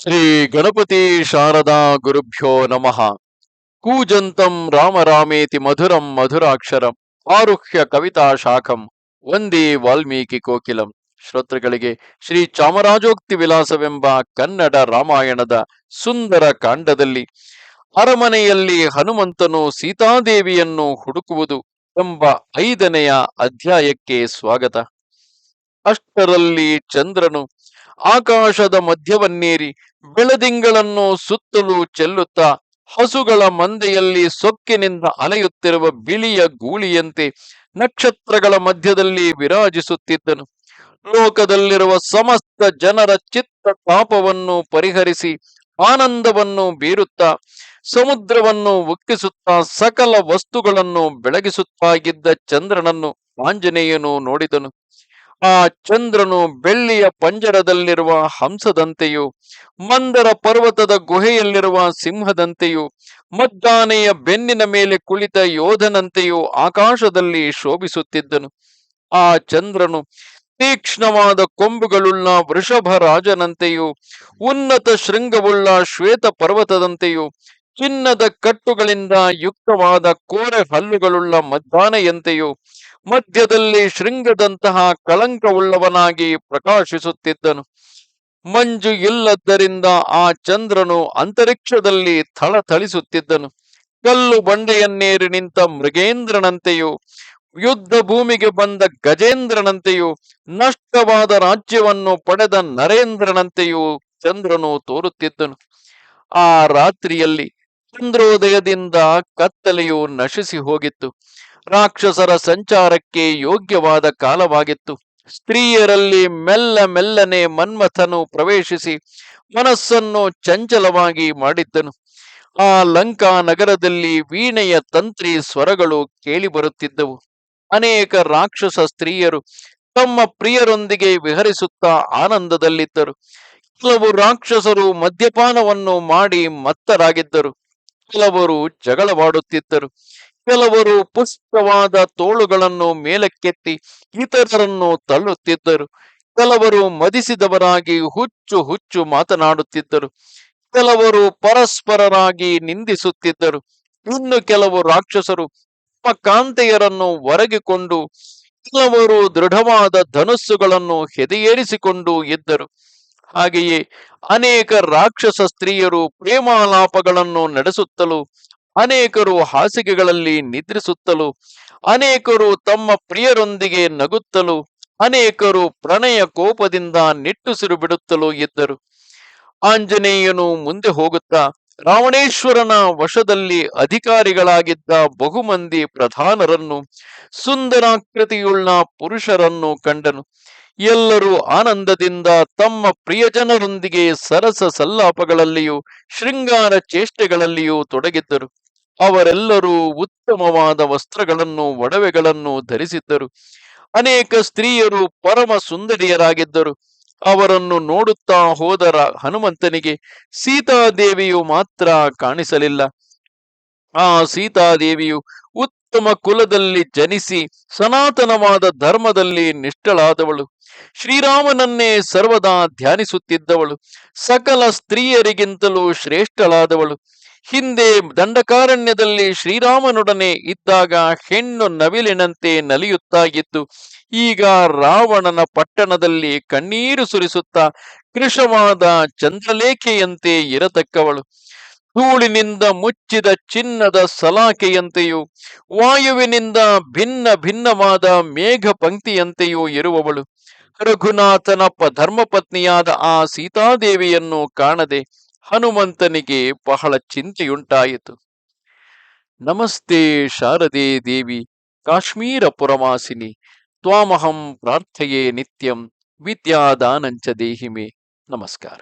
ಶ್ರೀ ಗಣಪತಿ ಶಾರದಾ ಗುರುಭ್ಯೋ ನಮಃ. ಕೂಜಂತಂ ರಾಮ ರಾಮೇತಿ ಮಧುರಂ ಮಧುರಾಕ್ಷರಂ ಆರುಹ್ಯ ಕವಿತಾ ಶಾಖಂ ವಂದೇ ವಾಲ್ಮೀಕಿ ಕೋಕಿಲಂ. ಶ್ರೋತೃಗಳಿಗೆ ಶ್ರೀ ಚಾಮರಾಜೋಕ್ತಿ ವಿಲಾಸವೆಂಬ ಕನ್ನಡ ರಾಮಾಯಣದ ಸುಂದರ ಕಾಂಡದಲ್ಲಿ ಅರಮನೆಯಲ್ಲಿ ಹನುಮಂತನು ಸೀತಾದೇವಿಯನ್ನು ಹುಡುಕುವುದು ಎಂಬ 5ನೆಯ ಅಧ್ಯಾಯಕ್ಕೆ ಸ್ವಾಗತ. ಅಷ್ಟರಲ್ಲಿ ಚಂದ್ರನು ಆಕಾಶದ ಮಧ್ಯವನ್ನೇರಿ ಬೆಳದಿಂಗಳನ್ನು ಸುತ್ತಲೂ ಚೆಲ್ಲುತ್ತಾ ಹಸುಗಳ ಮಂದೆಯಲ್ಲಿ ಸೊಕ್ಕಿನಿಂದ ಅಲೆಯುತ್ತಿರುವ ಬಿಳಿಯ ಗೂಳಿಯಂತೆ ನಕ್ಷತ್ರಗಳ ಮಧ್ಯದಲ್ಲಿ ವಿರಾಜಿಸುತ್ತಿದ್ದನು. ಲೋಕದಲ್ಲಿರುವ ಸಮಸ್ತ ಜನರ ಚಿತ್ತ ತಾಪವನ್ನು ಪರಿಹರಿಸಿ ಆನಂದವನ್ನು ಬೀರುತ್ತಾ ಸಮುದ್ರವನ್ನು ಉಕ್ಕಿಸುತ್ತಾ ಸಕಲ ವಸ್ತುಗಳನ್ನು ಬೆಳಗಿಸುತ್ತಾ ಇದ್ದ ಚಂದ್ರನನ್ನು ಆಂಜನೇಯನು ನೋಡಿದನು. ಆ ಚಂದ್ರನು ಬೆಳ್ಳಿಯ ಪಂಜರದಲ್ಲಿರುವ ಹಂಸದಂತೆಯೂ ಮಂದರ ಪರ್ವತದ ಗುಹೆಯಲ್ಲಿರುವ ಸಿಂಹದಂತೆಯೂ ಮದ್ದಾನೆಯ ಬೆನ್ನಿನ ಮೇಲೆ ಕುಳಿತ ಯೋಧನಂತೆಯೂ ಆಕಾಶದಲ್ಲಿ ಶೋಭಿಸುತ್ತಿದ್ದನು. ಆ ಚಂದ್ರನು ತೀಕ್ಷ್ಣವಾದ ಕೊಂಬುಗಳುಳ್ಳ ವೃಷಭ ರಾಜನಂತೆಯೂ ಉನ್ನತ ಶೃಂಗವುಳ್ಳ ಶ್ವೇತ ಪರ್ವತದಂತೆಯೂ ಚಿನ್ನದ ಕಟ್ಟುಗಳಿಂದ ಯುಕ್ತವಾದ ಕೋರೆ ಹಲ್ಲುಗಳುಳ್ಳ ಮದ್ದಾನೆಯಂತೆಯೂ ಮಧ್ಯದಲ್ಲಿ ಶೃಂಗದಂತಹ ಕಳಂಕವುಳ್ಳವನಾಗಿ ಪ್ರಕಾಶಿಸುತ್ತಿದ್ದನು. ಮಂಜು ಇಲ್ಲದ್ದರಿಂದ ಆ ಚಂದ್ರನು ಅಂತರಿಕ್ಷದಲ್ಲಿ ಥಳಥಳಿಸುತ್ತಿದ್ದನು. ಕಲ್ಲು ಬಂಡೆಯನ್ನೇರಿ ನಿಂತ ಮೃಗೇಂದ್ರನಂತೆಯೂ ಯುದ್ಧ ಭೂಮಿಗೆ ಬಂದ ಗಜೇಂದ್ರನಂತೆಯೂ ನಷ್ಟವಾದ ರಾಜ್ಯವನ್ನು ಪಡೆದ ನರೇಂದ್ರನಂತೆಯೂ ಚಂದ್ರನು ತೋರುತ್ತಿದ್ದನು. ಆ ರಾತ್ರಿಯಲ್ಲಿ ಚಂದ್ರೋದಯದಿಂದ ಕತ್ತಲೆಯು ನಶಿಸಿ ಹೋಗಿತ್ತು. ರಾಕ್ಷಸರ ಸಂಚಾರಕ್ಕೆ ಯೋಗ್ಯವಾದ ಕಾಲವಾಗಿತ್ತು. ಸ್ತ್ರೀಯರಲ್ಲಿ ಮೆಲ್ಲನೆ ಮನ್ಮಥನು ಪ್ರವೇಶಿಸಿ ಮನಸ್ಸನ್ನು ಚಂಚಲವಾಗಿ ಮಾಡಿದ್ದನು. ಆ ಲಂಕಾ ನಗರದಲ್ಲಿ ವೀಣೆಯ ತಂತ್ರಿ ಸ್ವರಗಳು ಕೇಳಿಬರುತ್ತಿದ್ದವು. ಅನೇಕ ರಾಕ್ಷಸ ಸ್ತ್ರೀಯರು ತಮ್ಮ ಪ್ರಿಯರೊಂದಿಗೆ ವಿಹರಿಸುತ್ತಾ ಆನಂದದಲ್ಲಿದ್ದರು. ಕೆಲವು ರಾಕ್ಷಸರು ಮದ್ಯಪಾನವನ್ನು ಮಾಡಿ ಮತ್ತರಾಗಿದ್ದರು. ಕೆಲವರು ಜಗಳವಾಡುತ್ತಿದ್ದರು. ಕೆಲವರು ಪುಷ್ಟವಾದ ತೋಳುಗಳನ್ನು ಮೇಲಕ್ಕೆತ್ತಿ ಇತರರನ್ನು ತಳ್ಳುತ್ತಿದ್ದರು. ಕೆಲವರು ಮದಿಸಿದವರಾಗಿ ಹುಚ್ಚು ಹುಚ್ಚು ಮಾತನಾಡುತ್ತಿದ್ದರು. ಕೆಲವರು ಪರಸ್ಪರರಾಗಿ ನಿಂದಿಸುತ್ತಿದ್ದರು. ಇನ್ನು ಕೆಲವು ರಾಕ್ಷಸರು ತಮ್ಮ ಕಾಂತೆಯರನ್ನು ಹೊರಗಿಕೊಂಡು ಕೆಲವರು ದೃಢವಾದ ಧನುಸ್ಸುಗಳನ್ನು ಹೆದೆಯೇರಿಸಿಕೊಂಡು ಇದ್ದರು. ಹಾಗೆಯೇ ಅನೇಕ ರಾಕ್ಷಸ ಸ್ತ್ರೀಯರು ಪ್ರೇಮಾಲಾಪಗಳನ್ನು ನಡೆಸುತ್ತಲೂ ಅನೇಕರು ಹಾಸಿಗೆಗಳಲ್ಲಿ ನಿದ್ರಿಸುತ್ತಲೂ ಅನೇಕರು ತಮ್ಮ ಪ್ರಿಯರೊಂದಿಗೆ ನಗುತ್ತಲೂ ಅನೇಕರು ಪ್ರಣಯ ಕೋಪದಿಂದ ನಿಟ್ಟುಸಿರು ಬಿಡುತ್ತಲೂ ಇದ್ದರು. ಆಂಜನೇಯನು ಮುಂದೆ ಹೋಗುತ್ತಾ ರಾವಣೇಶ್ವರನ ವಶದಲ್ಲಿ ಅಧಿಕಾರಿಗಳಾಗಿದ್ದ ಬಹುಮಂದಿ ಪ್ರಧಾನರನ್ನು ಸುಂದರಾಕೃತಿಯುಳ್ಳ ಪುರುಷರನ್ನು ಕಂಡನು. ಎಲ್ಲರೂ ಆನಂದದಿಂದ ತಮ್ಮ ಪ್ರಿಯಜನರೊಂದಿಗೆ ಸರಸ ಸಲ್ಲಾಪಗಳಲ್ಲಿಯೂ ಶೃಂಗಾರ ಚೇಷ್ಟೆಗಳಲ್ಲಿಯೂ ತೊಡಗಿದ್ದರು. ಅವರೆಲ್ಲರೂ ಉತ್ತಮವಾದ ವಸ್ತ್ರಗಳನ್ನು ಒಡವೆಗಳನ್ನು ಧರಿಸಿದ್ದರು. ಅನೇಕ ಸ್ತ್ರೀಯರು ಪರಮ ಸುಂದರಿಯರಾಗಿದ್ದರು. ಅವರನ್ನು ನೋಡುತ್ತಾ ಹೋದರ ಹನುಮಂತನಿಗೆ ಸೀತಾದೇವಿಯು ಮಾತ್ರ ಕಾಣಿಸಲಿಲ್ಲ. ಆ ಸೀತಾದೇವಿಯು ಉತ್ತಮ ಕುಲದಲ್ಲಿ ಜನಿಸಿ ಸನಾತನವಾದ ಧರ್ಮದಲ್ಲಿ ನಿಷ್ಠಳಾದವಳು. ಶ್ರೀರಾಮನನ್ನೇ ಸರ್ವದಾ ಧ್ಯಾನಿಸುತ್ತಿದ್ದವಳು. ಸಕಲ ಸ್ತ್ರೀಯರಿಗಿಂತಲೂ ಶ್ರೇಷ್ಠಳಾದವಳು. ಹಿಂದೆ ದಂಡಕಾರಣ್ಯದಲ್ಲಿ ಶ್ರೀರಾಮನೊಡನೆ ಇದ್ದಾಗ ಹೆಣ್ಣು ನವಿಲಿನಂತೆ ನಲಿಯುತ್ತಾ ಇದ್ದು ಈಗ ರಾವಣನ ಪಟ್ಟಣದಲ್ಲಿ ಕಣ್ಣೀರು ಸುರಿಸುತ್ತಾ ಕೃಶವಾದ ಚಂದ್ರಲೇಖೆಯಂತೆ ಇರತಕ್ಕವಳು. ಧೂಳಿನಿಂದ ಮುಚ್ಚಿದ ಚಿನ್ನದ ಸಲಾಕೆಯಂತೆಯೂ ವಾಯುವಿನಿಂದ ಭಿನ್ನ ಭಿನ್ನವಾದ ಮೇಘ ಪಂಕ್ತಿಯಂತೆಯೂ ಇರುವವಳು. ರಘುನಾಥನ ಧರ್ಮಪತ್ನಿಯಾದ ಆ ಸೀತಾದೇವಿಯನ್ನು ಕಾಣದೆ ಹನುಮಂತನಿಗೆ ಬಹಳ ಚಿಂತೆಯುಂಟಾಯಿತು. ನಮಸ್ತೆ ಶಾರದೆ ದೇವಿ ಕಾಶ್ಮೀರ ಪುರವಾಸಿನಿ ತ್ವಾಮಹಂ ಪ್ರಾರ್ಥಯೇ ನಿತ್ಯಂ ವಿದ್ಯಾದಾನಂಚ ದೇಹಿಮೆ. ನಮಸ್ಕಾರ.